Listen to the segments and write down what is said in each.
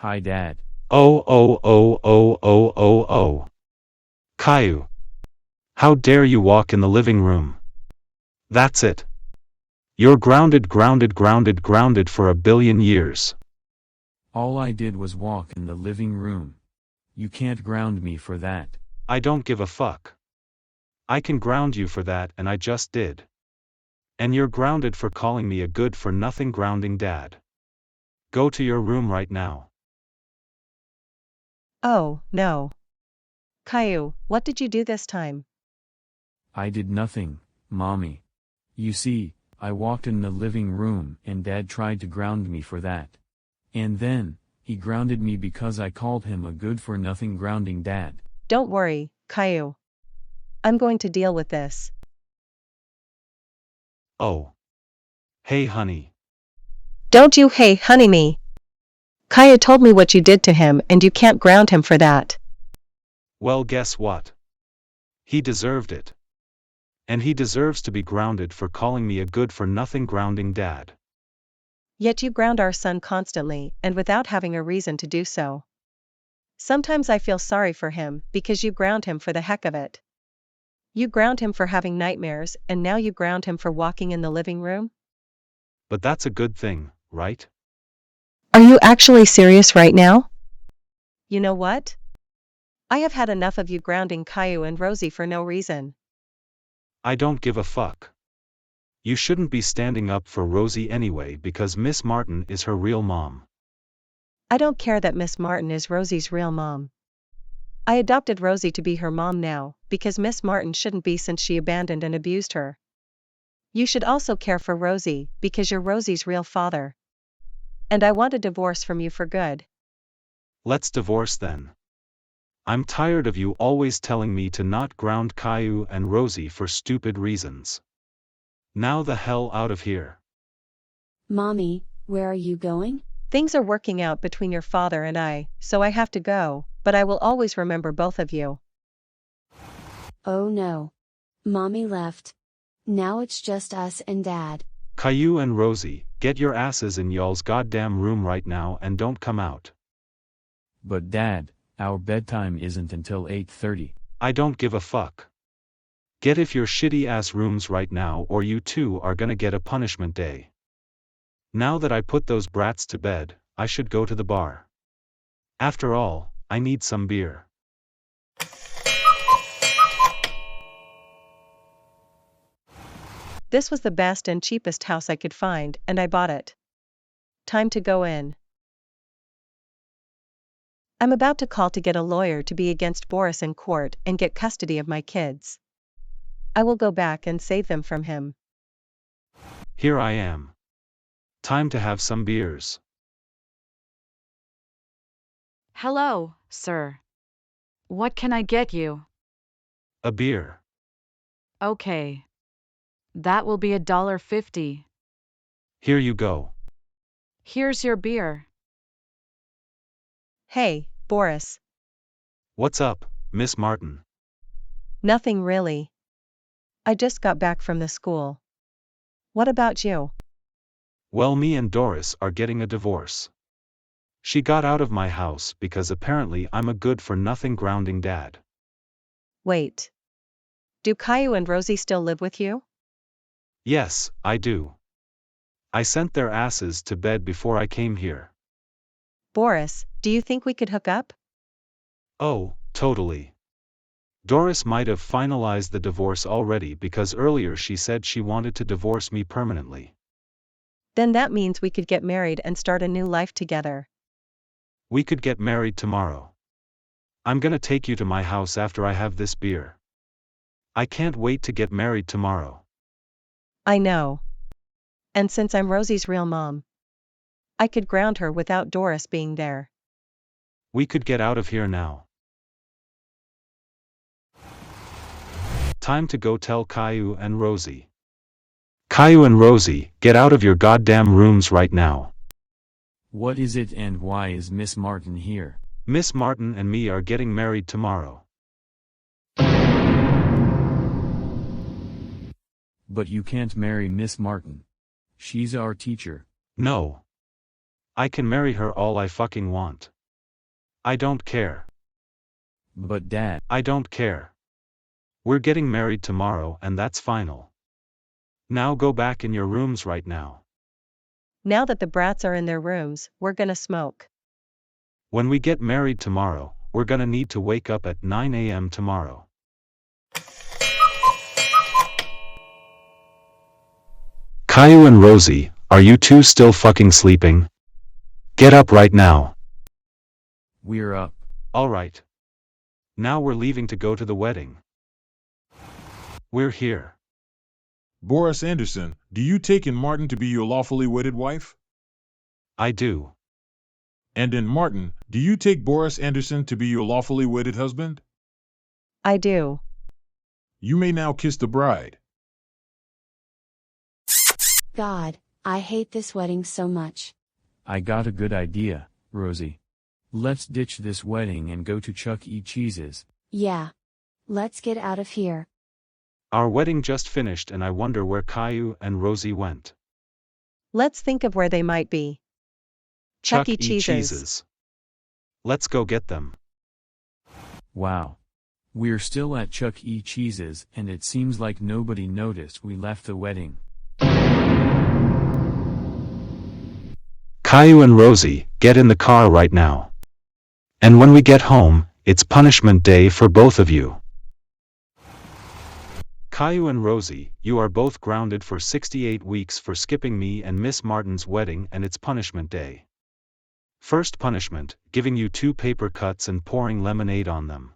Hi Dad. Oh. Caillou. How dare you walk in the living room? That's it. You're grounded for a billion years. All I did was walk in the living room. You can't ground me for that. I don't give a fuck. I can ground you for that, and I just did. And you're grounded for calling me a good-for-nothing grounding dad. Go to your room right now. Oh, no. Caillou, what did you do this time? I did nothing, Mommy. You see, I walked in the living room and Dad tried to ground me for that. And then, he grounded me because I called him a good-for-nothing grounding dad. Don't worry, Caillou. I'm going to deal with this. Oh. Hey honey. Don't you hey honey me. Caillou told me what you did to him and you can't ground him for that. Well, guess what? He deserved it. And he deserves to be grounded for calling me a good-for-nothing grounding dad. Yet you ground our son constantly and without having a reason to do so. Sometimes I feel sorry for him because you ground him for the heck of it. You ground him for having nightmares and now you ground him for walking in the living room? But that's a good thing, right? Are you actually serious right now? You know what? I have had enough of you grounding Caillou and Rosie for no reason. I don't give a fuck. You shouldn't be standing up for Rosie anyway because Miss Martin is her real mom. I don't care that Miss Martin is Rosie's real mom. I adopted Rosie to be her mom now, because Miss Martin shouldn't be since she abandoned and abused her. You should also care for Rosie, because you're Rosie's real father. And I want a divorce from you for good. Let's divorce then. I'm tired of you always telling me to not ground Caillou and Rosie for stupid reasons. Now the hell out of here. Mommy, where are you going? Things are working out between your father and I, so I have to go, but I will always remember both of you. Oh no. Mommy left. Now it's just us and Dad. Caillou and Rosie, get your asses in y'all's goddamn room right now and don't come out. But Dad, our bedtime isn't until 8:30. I don't give a fuck. Get if your shitty ass rooms right now or you two are gonna get a punishment day. Now that I put those brats to bed, I should go to the bar. After all, I need some beer. This was the best and cheapest house I could find, and I bought it. Time to go in. I'm about to call to get a lawyer to be against Boris in court and get custody of my kids. I will go back and save them from him. Here I am. Time to have some beers. Hello, sir. What can I get you? A beer. Okay. That will be $1.50. Here you go. Here's your beer. Hey, Boris. What's up, Miss Martin? Nothing really. I just got back from the school. What about you? Well, me and Doris are getting a divorce. She got out of my house because apparently I'm a good-for-nothing grounding dad. Wait. Do Caillou and Rosie still live with you? Yes, I do. I sent their asses to bed before I came here. Boris, do you think we could hook up? Oh, totally. Doris might have finalized the divorce already because earlier she said she wanted to divorce me permanently. Then that means we could get married and start a new life together. We could get married tomorrow. I'm gonna take you to my house after I have this beer. I can't wait to get married tomorrow. I know. And since I'm Rosie's real mom, I could ground her without Doris being there. We could get out of here now. Time to go tell Caillou and Rosie. Caillou and Rosie, get out of your goddamn rooms right now. What is it and why is Miss Martin here? Miss Martin and me are getting married tomorrow. But you can't marry Miss Martin. She's our teacher. No. I can marry her all I fucking want. I don't care. But Dad, I don't care. We're getting married tomorrow and that's final. Now go back in your rooms right now. Now that the brats are in their rooms, we're gonna smoke. When we get married tomorrow, we're gonna need to wake up at 9 a.m. tomorrow. Caillou and Rosie, are you two still fucking sleeping? Get up right now. we're up. Alright. Now we're leaving to go to the wedding. We're here. Boris Anderson, do you take in Martin to be your lawfully wedded wife? I do. And in Martin, do you take Boris Anderson to be your lawfully wedded husband? I do. You may now kiss the bride. God, I hate this wedding so much. I got a good idea, Rosie. Let's ditch this wedding and go to Chuck E. Cheese's. Yeah. Let's get out of here. Our wedding just finished and I wonder where Caillou and Rosie went. Let's think of where they might be. Chuck E. Cheese's. Let's go get them. Wow. We're still at Chuck E. Cheese's and it seems like nobody noticed we left the wedding. Caillou and Rosie, get in the car right now. And when we get home, it's punishment day for both of you. Caillou and Rosie, you are both grounded for 68 weeks for skipping me and Miss Martin's wedding and it's punishment day. First punishment, giving you 2 paper cuts and pouring lemonade on them.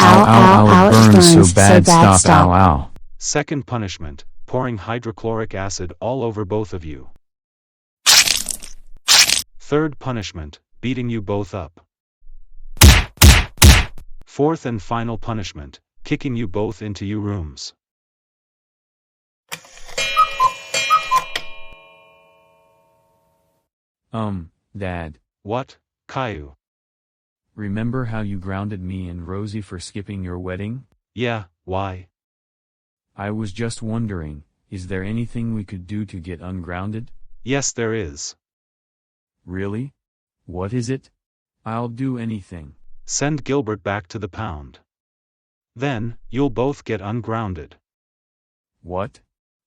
Ow, ow, ow, it burns so bad, stop, ow, ow. Second punishment, pouring hydrochloric acid all over both of you. Third punishment, beating you both up. Fourth and final punishment, kicking you both into your rooms. Dad, What, Caillou? remember how you grounded me and Rosie for skipping your wedding? Yeah, why? I was just wondering, is there anything we could do to get ungrounded? Yes, there is. Really? What is it? I'll do anything. Send Gilbert back to the pound. Then, you'll both get ungrounded. What?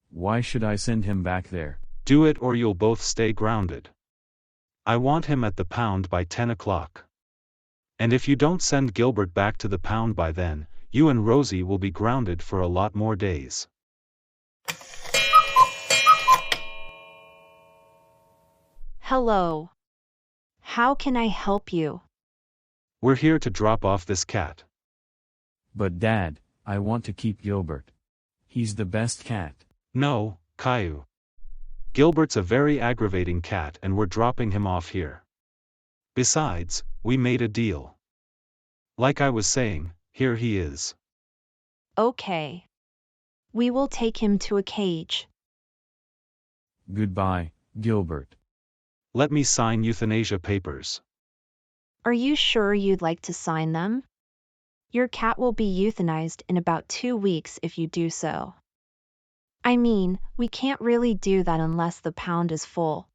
Why should I send him back there? Do it or you'll both stay grounded. I want him at the pound by 10 o'clock. And if you don't send Gilbert back to the pound by then, you and Rosie will be grounded for a lot more days. Hello. How can I help you? We're here to drop off this cat. But Dad, I want to keep Gilbert. He's the best cat. No, Caillou. Gilbert's a very aggravating cat and we're dropping him off here. Besides, we made a deal. Like I was saying, here he is. Okay. We will take him to a cage. Goodbye, Gilbert. Let me sign euthanasia papers. Are you sure you'd like to sign them? Your cat will be euthanized in about 2 weeks if you do so. I mean, we can't really do that unless the pound is full.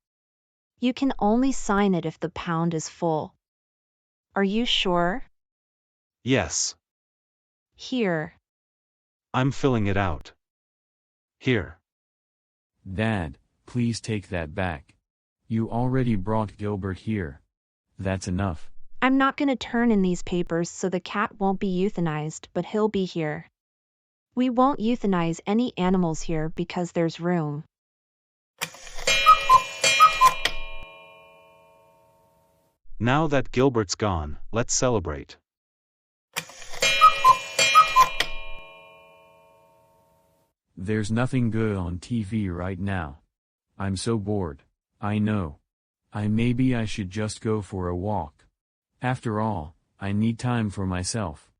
You can only sign it if the pound is full. Are you sure? Yes. Here. I'm filling it out. Here. Dad, please take that back. You already brought Gilbert here. That's enough. I'm not gonna turn in these papers so the cat won't be euthanized, but he'll be here. We won't euthanize any animals here because there's room. Now that Gilbert's gone, let's celebrate. There's nothing good on TV right now. I'm so bored. I know. Maybe I should just go for a walk. After all, I need time for myself.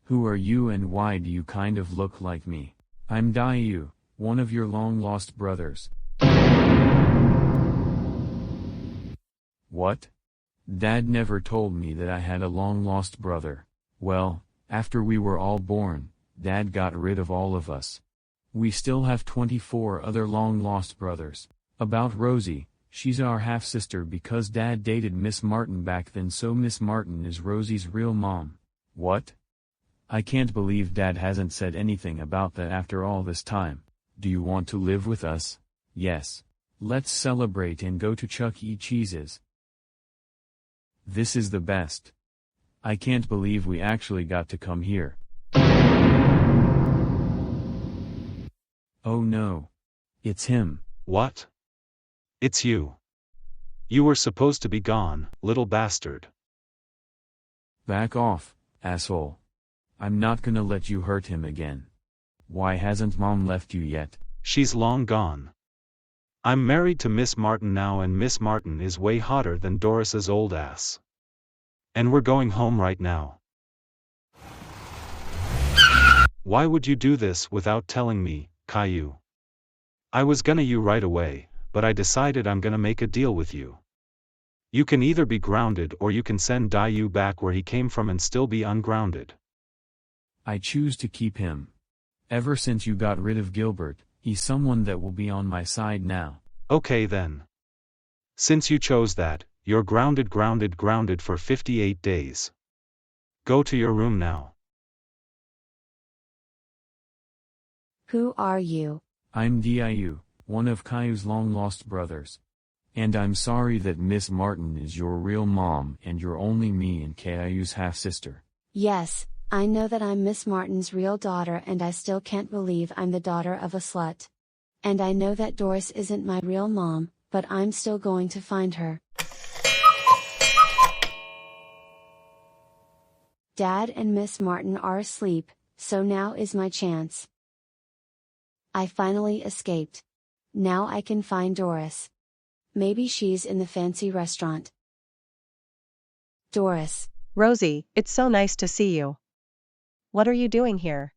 Who are you and why do you kind of look like me? I'm Daillou, one of your long-lost brothers. What? Dad never told me that I had a long-lost brother. Well, after we were all born, Dad got rid of all of us. We still have 24 other long-lost brothers. About Rosie, She's our half-sister because Dad dated Miss Martin back then, so Miss Martin is Rosie's real mom. What? I can't believe Dad hasn't said anything about that after all this time. Do you want to live with us? Yes. Let's celebrate and go to Chuck E. Cheese's. This is the best. I can't believe we actually got to come here. Oh no. It's him. What? It's you. You were supposed to be gone, little bastard. Back off, asshole. I'm not gonna let you hurt him again. Why hasn't Mom left you yet? She's long gone. I'm married to Miss Martin now, and Miss Martin is way hotter than Doris's old ass. And we're going home right now. Why would you do this without telling me, Caillou? I was gonna you right away, but I decided I'm gonna make a deal with you. You can either be grounded or you can send Daillou back where he came from and still be ungrounded. I choose to keep him. Ever since you got rid of Gilbert, he's someone that will be on my side now. Okay then. Since you chose that, you're grounded for 58 days. Go to your room now. Who are you? I'm Daillou, one of Caillou's long-lost brothers. And I'm sorry that Miss Martin is your real mom and you're only me and Caillou's half-sister. Yes, I know that I'm Miss Martin's real daughter, and I still can't believe I'm the daughter of a slut. And I know that Doris isn't my real mom, but I'm still going to find her. Dad and Miss Martin are asleep, so now is my chance. I finally escaped. Now I can find Doris. Maybe she's in the fancy restaurant. Doris. Rosie, it's so nice to see you. What are you doing here?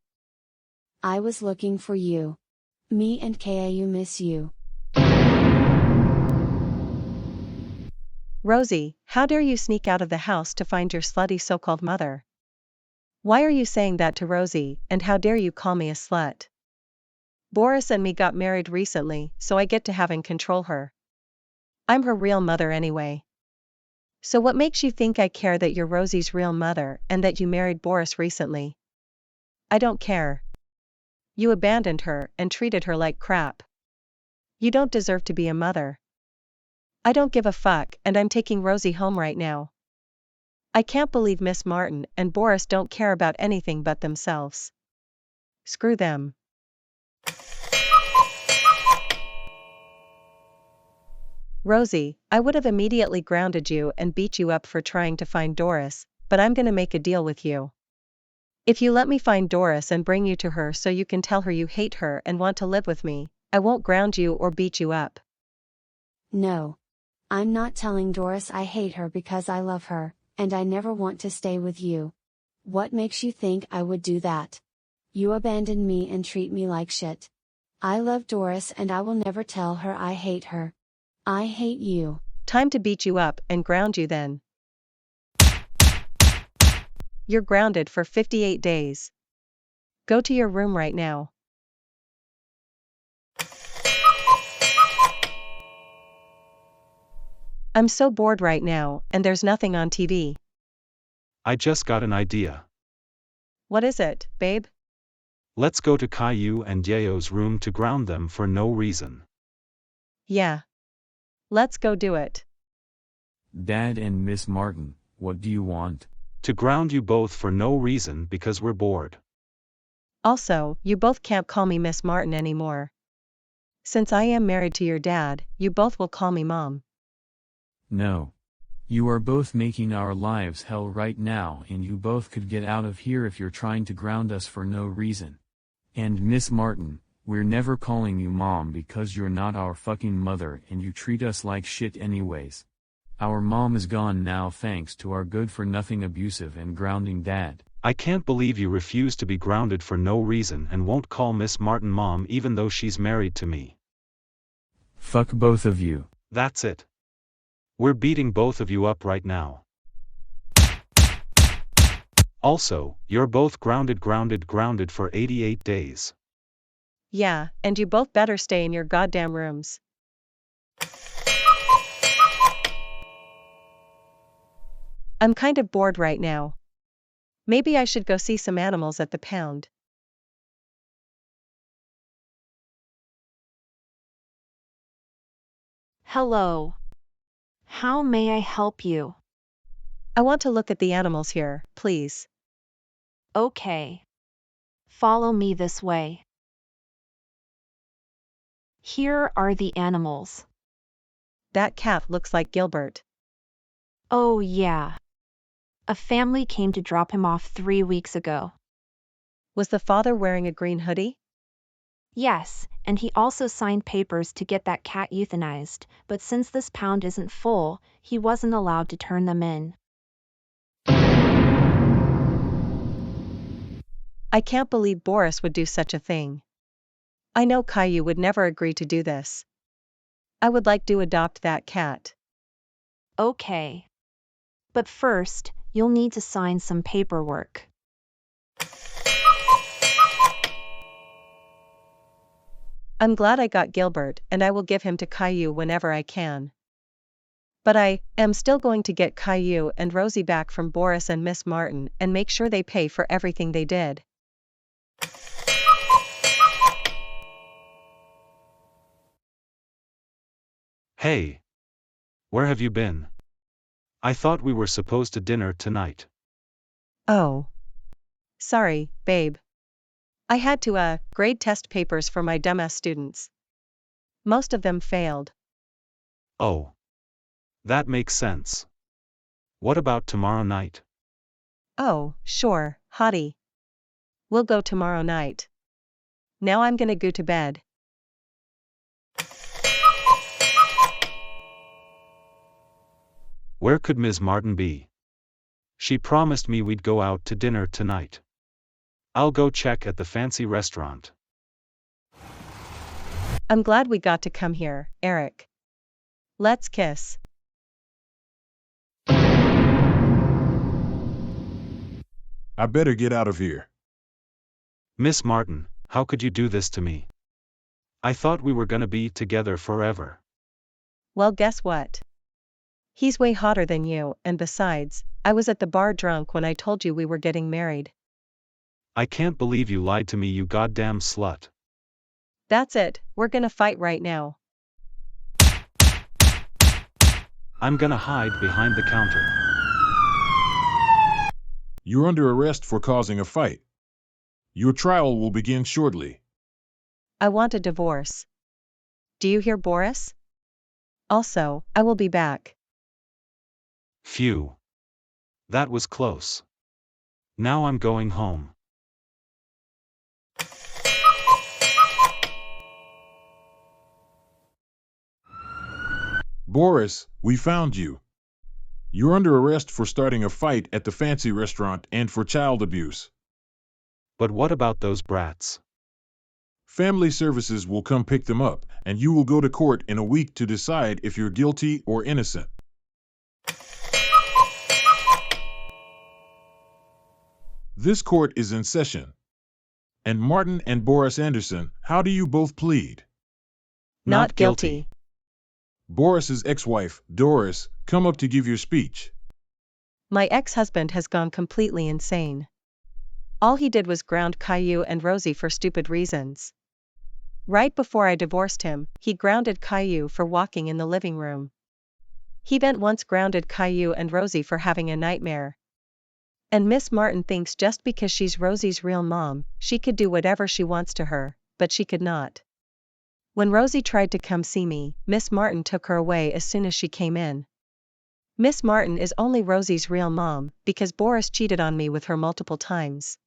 I was looking for you. Me and Caillou miss you. Rosie, how dare you sneak out of the house to find your slutty so-called mother? Why are you saying that to Rosie, and how dare you call me a slut? Boris and me got married recently, so I get to have and control her. I'm her real mother anyway. So what makes you think I care that you're Rosie's real mother and that you married Boris recently? I don't care. You abandoned her and treated her like crap. You don't deserve to be a mother. I don't give a fuck, and I'm taking Rosie home right now. I can't believe Miss Martin and Boris don't care about anything but themselves. Screw them. Rosie, I would have immediately grounded you and beat you up for trying to find Doris, but I'm gonna make a deal with you. If you let me find Doris and bring you to her so you can tell her you hate her and want to live with me, I won't ground you or beat you up. No. I'm not telling Doris I hate her because I love her, and I never want to stay with you. What makes you think I would do that? You abandon me and treat me like shit. I love Doris and I will never tell her I hate her. I hate you. Time to beat you up and ground you then. You're grounded for 58 days. Go to your room right now. I'm so bored right now, and there's nothing on TV. I just got an idea. What is it, babe? Let's go to Caillou and Daillou's room to ground them for no reason. Yeah. Let's go do it. Dad and Miss Martin, what do you want? To ground you both for no reason because we're bored. Also, you both can't call me Miss Martin anymore. Since I am married to your dad, you both will call me Mom. No. You are both making our lives hell right now, and you both could get out of here if you're trying to ground us for no reason. And Miss Martin, we're never calling you Mom because you're not our fucking mother and you treat us like shit anyways. Our mom is gone now thanks to our good-for-nothing abusive and grounding dad. I can't believe you refuse to be grounded for no reason and won't call Miss Martin Mom even though she's married to me. Fuck both of you. That's it. We're beating both of you up right now. Also, you're both grounded for 88 days. Yeah, and you both better stay in your goddamn rooms. I'm kind of bored right now. Maybe I should go see some animals at the pound. Hello. How may I help you? I want to look at the animals here, please. Okay. Follow me this way. Here are the animals. That cat looks like Gilbert. Oh yeah. A family came to drop him off 3 weeks ago. Was the father wearing a green hoodie? Yes, and he also signed papers to get that cat euthanized, but since this pound isn't full, he wasn't allowed to turn them in. I can't believe Boris would do such a thing. I know Caillou would never agree to do this. I would like to adopt that cat. Okay. But first, you'll need to sign some paperwork. I'm glad I got Gilbert and I will give him to Caillou whenever I can. But I am still going to get Caillou and Rosie back from Boris and Miss Martin and make sure they pay for everything they did. Hey. Where have you been? I thought we were supposed to dinner tonight. Oh. Sorry, babe. I had to grade test papers for my dumbass students. Most of them failed. Oh. That makes sense. What about tomorrow night? Oh, sure, hottie. We'll go tomorrow night. Now I'm gonna go to bed. Where could Ms. Martin be? She promised me we'd go out to dinner tonight. I'll go check at the fancy restaurant. I'm glad we got to come here, Eric. Let's kiss. I better get out of here. Miss Martin, how could you do this to me? I thought we were gonna be together forever. Well, guess what? He's way hotter than you, and besides, I was at the bar drunk when I told you we were getting married. I can't believe you lied to me, you goddamn slut. That's it, we're gonna fight right now. I'm gonna hide behind the counter. You're under arrest for causing a fight. Your trial will begin shortly. I want a divorce. Do you hear, Boris? Also, I will be back. Phew. That was close. Now I'm going home. Boris, we found you. You're under arrest for starting a fight at the fancy restaurant and for child abuse. But what about those brats? Family services will come pick them up, and you will go to court in a week to decide if you're guilty or innocent. This court is in session. And Martin and Boris Anderson, how do you both plead? Not guilty. Boris's ex-wife, Doris, come up to give your speech. My ex-husband has gone completely insane. All he did was ground Caillou and Rosie for stupid reasons. Right before I divorced him, he grounded Caillou for walking in the living room. He then once grounded Caillou and Rosie for having a nightmare. And Miss Martin thinks just because she's Rosie's real mom, she could do whatever she wants to her, but she could not. When Rosie tried to come see me, Miss Martin took her away as soon as she came in. Miss Martin is only Rosie's real mom, because Boris cheated on me with her multiple times.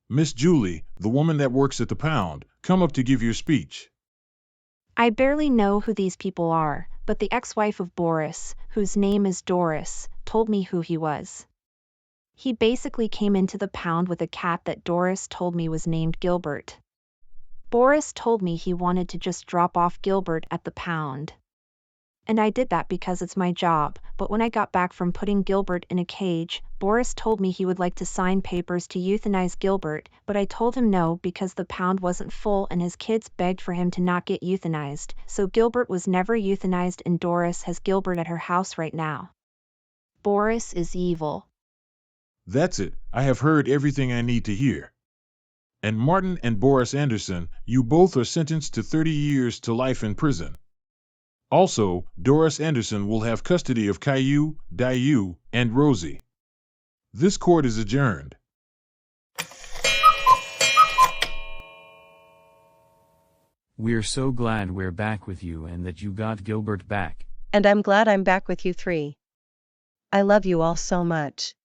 Miss Julie, the woman that works at the pound, come up to give your speech. I barely know who these people are, but the ex-wife of Boris, whose name is Doris, told me who he was. He basically came into the pound with a cat that Doris told me was named Gilbert. Boris told me he wanted to just drop off Gilbert at the pound. And I did that because it's my job, but when I got back from putting Gilbert in a cage, Boris told me he would like to sign papers to euthanize Gilbert, but I told him no because the pound wasn't full and his kids begged for him to not get euthanized, so Gilbert was never euthanized and Doris has Gilbert at her house right now. Boris is evil. That's it, I have heard everything I need to hear. And Martin and Boris Anderson, you both are sentenced to 30 years to life in prison. Also, Doris Anderson will have custody of Caillou, Daillou, and Rosie. This court is adjourned. We're so glad we're back with you and that you got Gilbert back. And I'm glad I'm back with you three. I love you all so much.